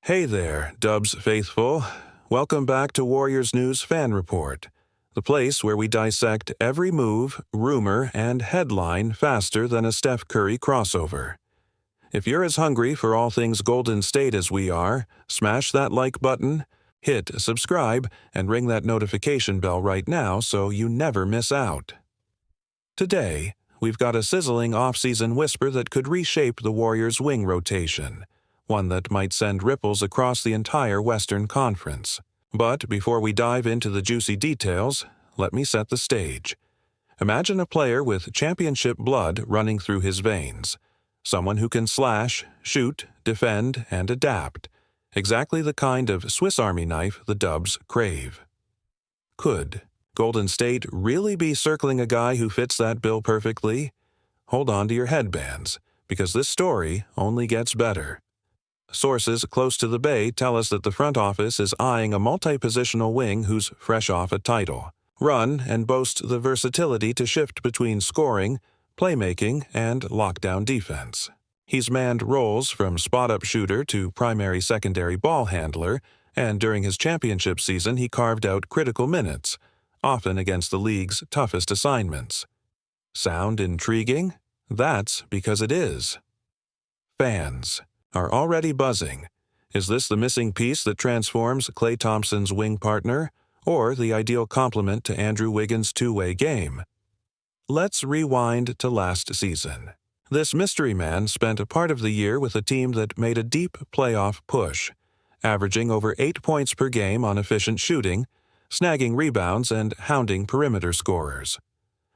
Hey there, Dubs faithful. Welcome back to Warriors News Fan Report, the place where we dissect every move, rumor, and headline faster than a Steph Curry crossover. If you're as hungry for all things Golden State as we are, smash that like button, hit subscribe, and ring that notification bell right now so you never miss out. Today, we've got a sizzling offseason whisper that could reshape the Warriors' wing rotation, one that might send ripples across the entire Western Conference. But before we dive into the juicy details, let me set the stage. Imagine a player with championship blood running through his veins. Someone who can slash, shoot, defend, and adapt. Exactly the kind of Swiss Army knife the Dubs crave. Could Golden State really be circling a guy who fits that bill perfectly? Hold on to your headbands, because this story only gets better. Sources close to the Bay tell us that the front office is eyeing a multi-positional wing who's fresh off a title, run and boasts the versatility to shift between scoring, playmaking, and lockdown defense. He's manned roles from spot-up shooter to primary-secondary ball handler, and during his championship season he carved out critical minutes, often against the league's toughest assignments. Sound intriguing? That's because it is. Fans are already buzzing. Is this the missing piece that transforms Klay Thompson's wing partner, or the ideal complement to Andrew Wiggins' two-way game? Let's rewind to last season. This mystery man spent a part of the year with a team that made a deep playoff push, averaging over 8 points per game on efficient shooting, snagging rebounds, and hounding perimeter scorers.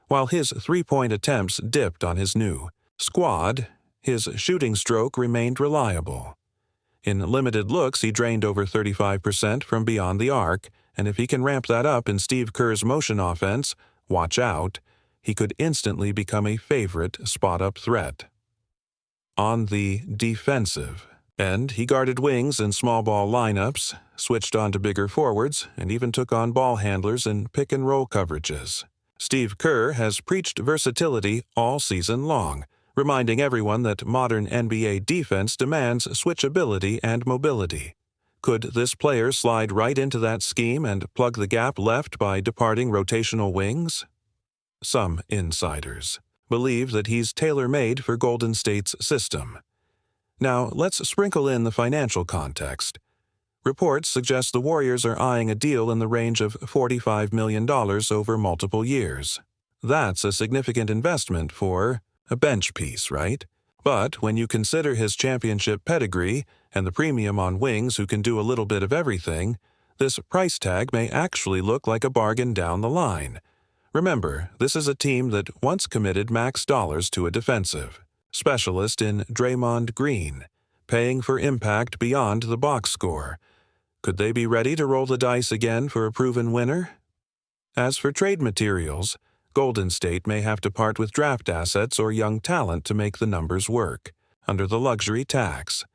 While his three-point attempts dipped on his new squad, his shooting stroke remained reliable. In limited looks, he drained over 35% from beyond the arc, and if he can ramp that up in Steve Kerr's motion offense, watch out, he could instantly become a favorite spot-up threat. On the defensive end, he guarded wings in small ball lineups, switched on to bigger forwards, and even took on ball handlers in pick-and-roll coverages. Steve Kerr has preached versatility all season long, reminding everyone that modern NBA defense demands switchability and mobility. Could this player slide right into that scheme and plug the gap left by departing rotational wings? Some insiders believe that he's tailor-made for Golden State's system. Now, let's sprinkle in the financial context. Reports suggest the Warriors are eyeing a deal in the range of $45 million over multiple years. That's a significant investment for a bench piece, right? But when you consider his championship pedigree and the premium on wings who can do a little bit of everything, this price tag may actually look like a bargain down the line. Remember, this is a team that once committed max dollars to a defensive specialist in Draymond Green, paying for impact beyond the box score. Could they be ready to roll the dice again for a proven winner? As for trade materials, Golden State may have to part with draft assets or young talent to make the numbers work, under the luxury tax.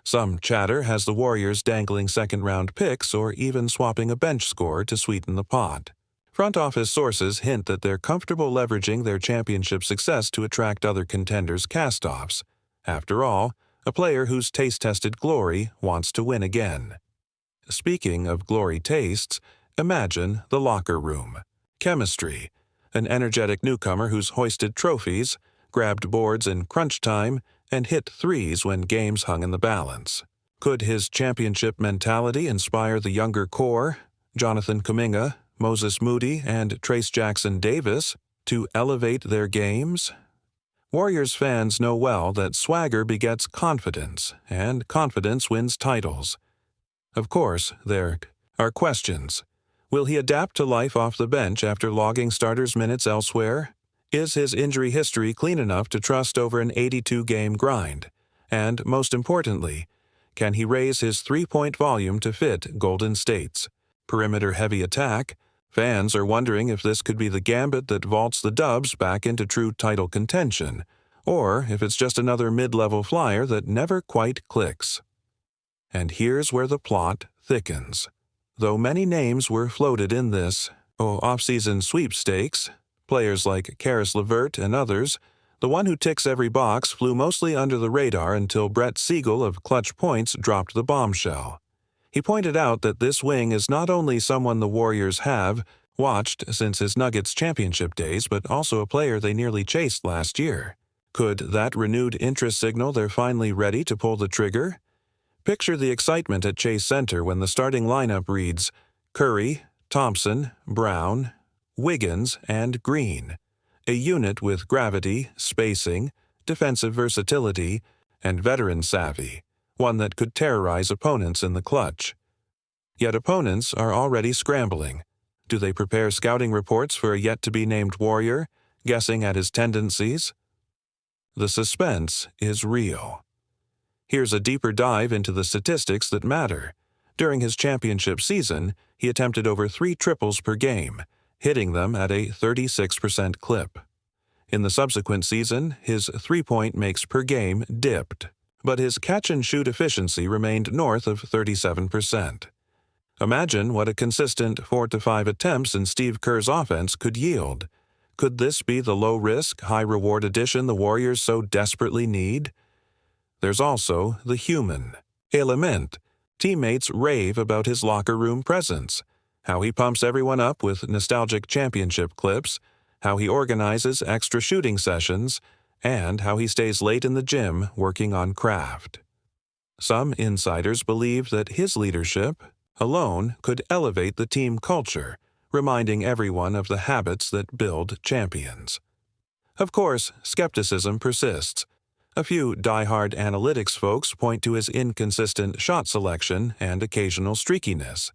Some chatter has the Warriors dangling second-round picks or even swapping a bench score to sweeten the pot. Front office sources hint that they're comfortable leveraging their championship success to attract other contenders' cast-offs. After all, a player who's taste-tested glory wants to win again. Speaking of glory tastes, imagine the locker room. Chemistry. An energetic newcomer who's hoisted trophies, grabbed boards in crunch time, and hit threes when games hung in the balance. Could his championship mentality inspire the younger core, Jonathan Kuminga, Moses Moody, and Trace Jackson-Davis, to elevate their games? Warriors fans know well that swagger begets confidence, and confidence wins titles. Of course, there are questions. Will he adapt to life off the bench after logging starters' minutes elsewhere? Is his injury history clean enough to trust over an 82-game grind? And, most importantly, can he raise his three-point volume to fit Golden State's perimeter-heavy attack? Fans are wondering if this could be the gambit that vaults the Dubs back into true title contention, or if it's just another mid-level flyer that never quite clicks. And here's where the plot thickens. Though many names were floated in this off-season sweepstakes, players like Caris LeVert and others, The one who ticks every box flew mostly under the radar until Brett Siegel of Clutch Points dropped the bombshell. He pointed out that this wing is not only someone the Warriors have watched since his Nuggets championship days, but also a player they nearly chased last year. Could that renewed interest signal they're finally ready to pull the trigger? Picture the excitement at Chase Center when the starting lineup reads Curry, Thompson, Brown, Wiggins, and Green, a unit with gravity, spacing, defensive versatility, and veteran savvy, one that could terrorize opponents in the clutch. Yet opponents are already scrambling. Do they prepare scouting reports for a yet-to-be-named Warrior, guessing at his tendencies? The suspense is real. Here's a deeper dive into the statistics that matter. During his championship season, he attempted over 3 triples per game, hitting them at a 36% clip. In the subsequent season, his three-point makes per game dipped, but his catch-and-shoot efficiency remained north of 37%. Imagine what a consistent 4 to 5 attempts in Steve Kerr's offense could yield. Could this be the low-risk, high-reward addition the Warriors so desperately need? There's also the human element. Teammates rave about his locker room presence, how he pumps everyone up with nostalgic championship clips, how he organizes extra shooting sessions, and how he stays late in the gym working on craft. Some insiders believe that his leadership alone could elevate the team culture, reminding everyone of the habits that build champions. Of course, skepticism persists. A few die-hard analytics folks point to his inconsistent shot selection and occasional streakiness,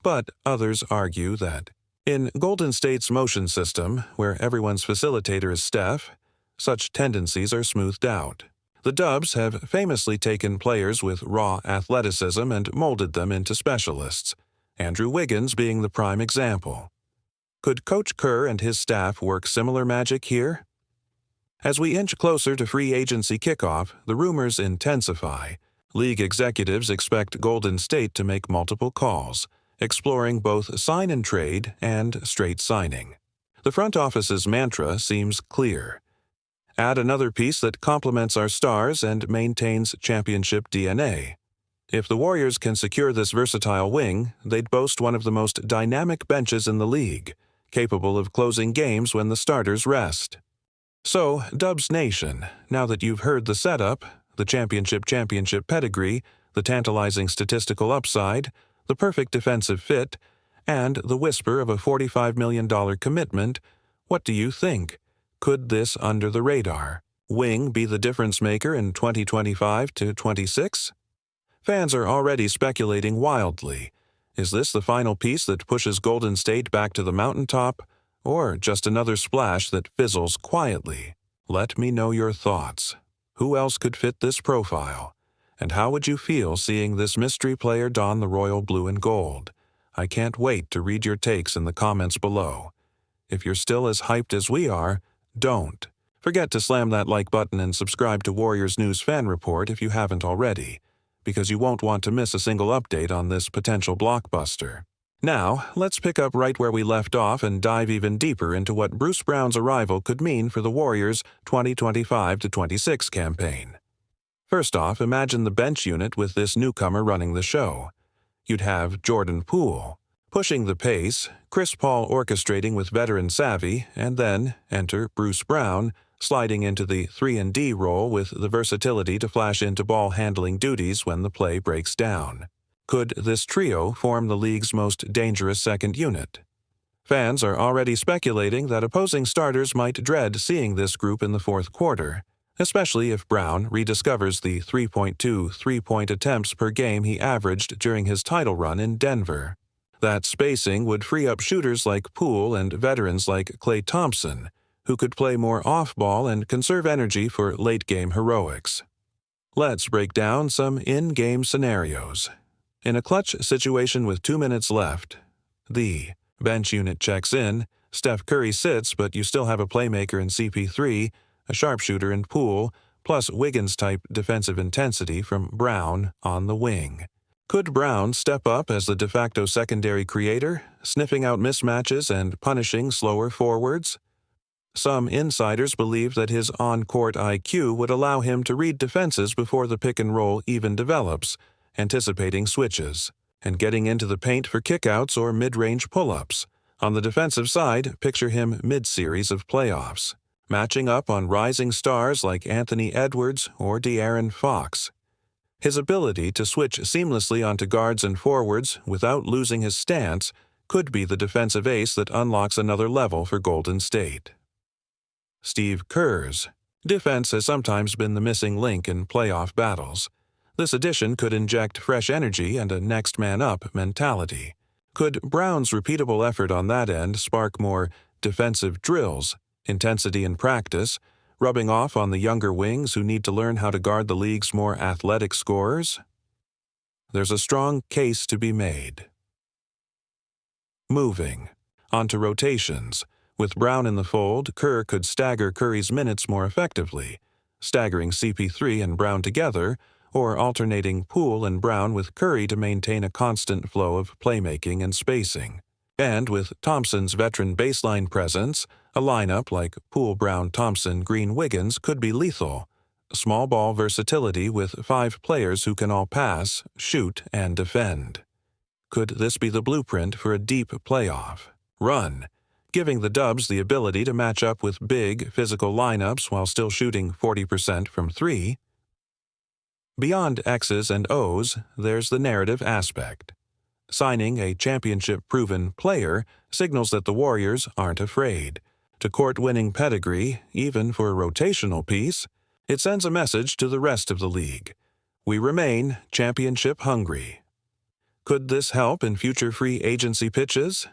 but others argue that in Golden State's motion system, where everyone's facilitator is Steph, such tendencies are smoothed out. The Dubs have famously taken players with raw athleticism and molded them into specialists, Andrew Wiggins being the prime example. Could Coach Kerr and his staff work similar magic here? As we inch closer to free agency kickoff, the rumors intensify. League executives expect Golden State to make multiple calls, exploring both sign and trade and straight signing. The front office's mantra seems clear. Add another piece that complements our stars and maintains championship DNA. If the Warriors can secure this versatile wing, they'd boast one of the most dynamic benches in the league, capable of closing games when the starters rest. So, Dubs Nation, now that you've heard the setup, the championship pedigree, the tantalizing statistical upside, the perfect defensive fit, and the whisper of a $45 million commitment, what do you think? Could this under-the-radar wing be the difference maker in 2025 to 26? Fans are already speculating wildly. Is this the final piece that pushes Golden State back to the mountaintop, or just another splash that fizzles quietly? Let me know your thoughts. Who else could fit this profile? And how would you feel seeing this mystery player don the royal blue and gold? I can't wait to read your takes in the comments below. If you're still as hyped as we are, don't forget to slam that like button and subscribe to Warriors News Fan Report if you haven't already, because you won't want to miss a single update on this potential blockbuster. Now, let's pick up right where we left off and dive even deeper into what Bruce Brown's arrival could mean for the Warriors' 2025-26 campaign. First off, imagine the bench unit with this newcomer running the show. You'd have Jordan Poole pushing the pace, Chris Paul orchestrating with veteran savvy, and then enter Bruce Brown, sliding into the 3-and-D role with the versatility to flash into ball-handling duties when the play breaks down. Could this trio form the league's most dangerous second unit? Fans are already speculating that opposing starters might dread seeing this group in the fourth quarter, especially if Brown rediscovers the 3.2 three-point attempts per game he averaged during his title run in Denver. That spacing would free up shooters like Poole and veterans like Klay Thompson, who could play more off-ball and conserve energy for late-game heroics. Let's break down some in-game scenarios. In a clutch situation with 2 minutes left, the bench unit checks in, Steph Curry sits, but you still have a playmaker in CP3, a sharpshooter in Poole, plus Wiggins-type defensive intensity from Brown on the wing. Could Brown step up as the de facto secondary creator, sniffing out mismatches and punishing slower forwards? Some insiders believe that his on-court IQ would allow him to read defenses before the pick-and-roll even develops, anticipating switches, and getting into the paint for kickouts or mid-range pull-ups. On the defensive side, picture him mid-series of playoffs, matching up on rising stars like Anthony Edwards or De'Aaron Fox. His ability to switch seamlessly onto guards and forwards without losing his stance could be the defensive ace that unlocks another level for Golden State. Steve Kerr's defense has sometimes been the missing link in playoff battles. This addition could inject fresh energy and a next-man-up mentality. Could Brown's repeatable effort on that end spark more defensive drills, intensity in practice, rubbing off on the younger wings who need to learn how to guard the league's more athletic scorers? There's a strong case to be made. Moving onto rotations. With Brown in the fold, Kerr could stagger Curry's minutes more effectively, staggering CP3 and Brown together, or alternating Poole and Brown with Curry to maintain a constant flow of playmaking and spacing. And with Thompson's veteran baseline presence, a lineup like Poole, Brown, Thompson, Green, Wiggins could be lethal. Small ball versatility with 5 players who can all pass, shoot, and defend. Could this be the blueprint for a deep playoff run, giving the Dubs the ability to match up with big, physical lineups while still shooting 40% from 3? Beyond X's and O's, there's the narrative aspect. Signing a championship-proven player signals that the Warriors aren't afraid to court winning pedigree, even for a rotational piece. It sends a message to the rest of the league. We remain championship-hungry. Could this help in future free agency pitches?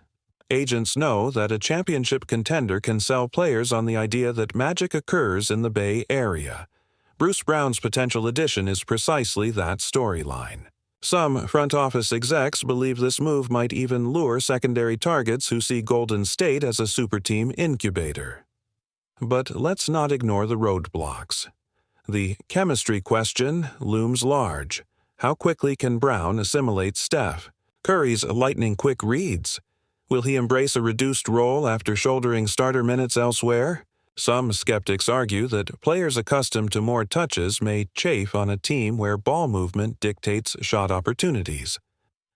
Agents know that a championship contender can sell players on the idea that magic occurs in the Bay Area. Bruce Brown's potential addition is precisely that storyline. Some front office execs believe this move might even lure secondary targets who see Golden State as a super team incubator. But let's not ignore the roadblocks. The chemistry question looms large. How quickly can Brown assimilate Steph? Curry's lightning-quick reads. Will he embrace a reduced role after shouldering starter minutes elsewhere? Some skeptics argue that players accustomed to more touches may chafe on a team where ball movement dictates shot opportunities.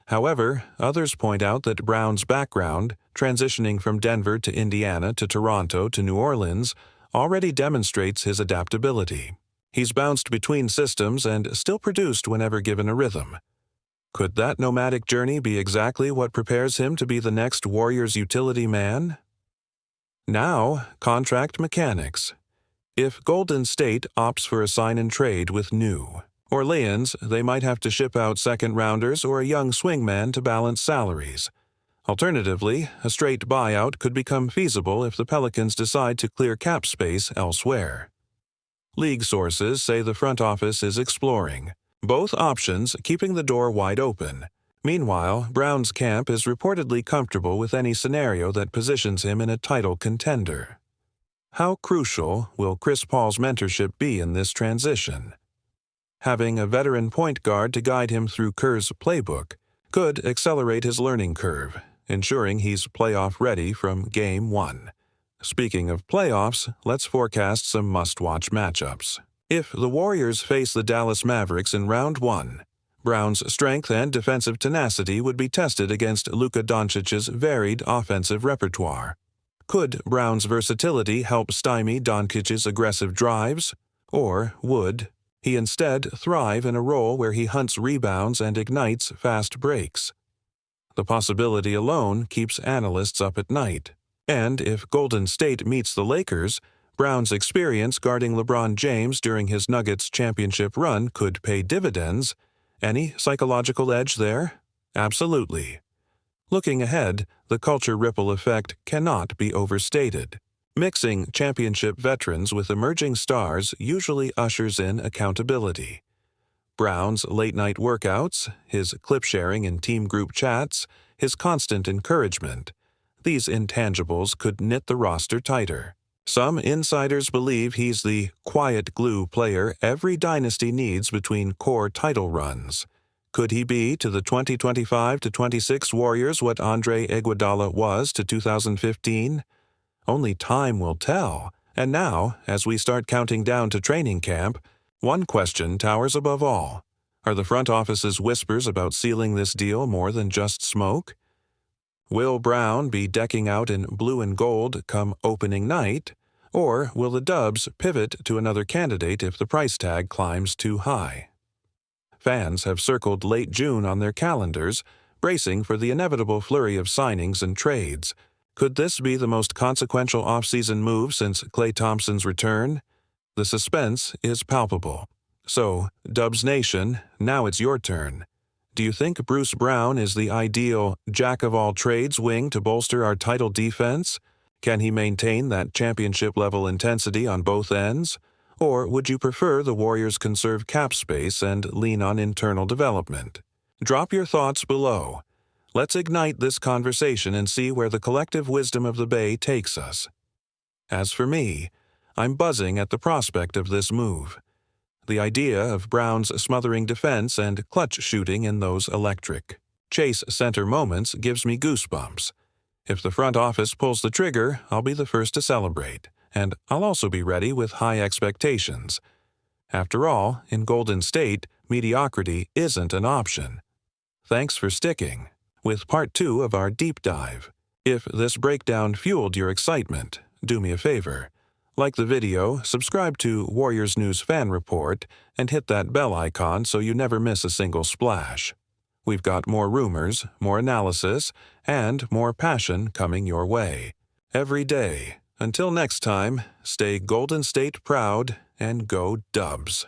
However, others point out that Brown's background, transitioning from Denver to Indiana to Toronto to New Orleans, already demonstrates his adaptability. He's bounced between systems and still produced whenever given a rhythm. Could that nomadic journey be exactly what prepares him to be the next Warriors utility man? Now, contract mechanics. If Golden State opts for a sign-and-trade with New Orleans, they might have to ship out second-rounders or a young swingman to balance salaries. Alternatively, a straight buyout could become feasible if the Pelicans decide to clear cap space elsewhere. League sources say the front office is exploring both options, keeping the door wide open. Meanwhile, Brown's camp is reportedly comfortable with any scenario that positions him in a title contender. How crucial will Chris Paul's mentorship be in this transition? Having a veteran point guard to guide him through Kerr's playbook could accelerate his learning curve, ensuring he's playoff ready from Game 1. Speaking of playoffs, let's forecast some must-watch matchups. If the Warriors face the Dallas Mavericks in Round 1, Brown's strength and defensive tenacity would be tested against Luka Doncic's varied offensive repertoire. Could Brown's versatility help stymie Doncic's aggressive drives? Or would he instead thrive in a role where he hunts rebounds and ignites fast breaks? The possibility alone keeps analysts up at night. And if Golden State meets the Lakers, Brown's experience guarding LeBron James during his Nuggets championship run could pay dividends. Any psychological edge there? Absolutely. Looking ahead, the culture ripple effect cannot be overstated. Mixing championship veterans with emerging stars usually ushers in accountability. Brown's late-night workouts, his clip-sharing in team group chats, his constant encouragement. These intangibles could knit the roster tighter. Some insiders believe he's the quiet glue player every dynasty needs between core title runs. Could he be to the 2025-26 Warriors what Andre Iguodala was to 2015? Only time will tell. And now, as we start counting down to training camp, one question towers above all. Are the front office's whispers about sealing this deal more than just smoke? Will Brown be decking out in blue and gold come opening night? Or will the Dubs pivot to another candidate if the price tag climbs too high? Fans have circled late June on their calendars, bracing for the inevitable flurry of signings and trades. Could this be the most consequential offseason move since Klay Thompson's return? The suspense is palpable. So, Dubs Nation, now it's your turn. Do you think Bruce Brown is the ideal jack-of-all-trades wing to bolster our title defense? Can he maintain that championship-level intensity on both ends? Or would you prefer the Warriors conserve cap space and lean on internal development? Drop your thoughts below. Let's ignite this conversation and see where the collective wisdom of the Bay takes us. As for me, I'm buzzing at the prospect of this move. The idea of Brown's smothering defense and clutch shooting in those electric chase center moments gives me goosebumps. If the front office pulls the trigger, I'll be the first to celebrate, and I'll also be ready with high expectations. After all, in Golden State, mediocrity isn't an option. Thanks for sticking with part 2 of our deep dive. If this breakdown fueled your excitement, do me a favor. Like the video, subscribe to Warriors News Fan Report, and hit that bell icon so you never miss a single splash. We've got more rumors, more analysis, and more passion coming your way. Every day. Until next time, stay Golden State proud and go Dubs.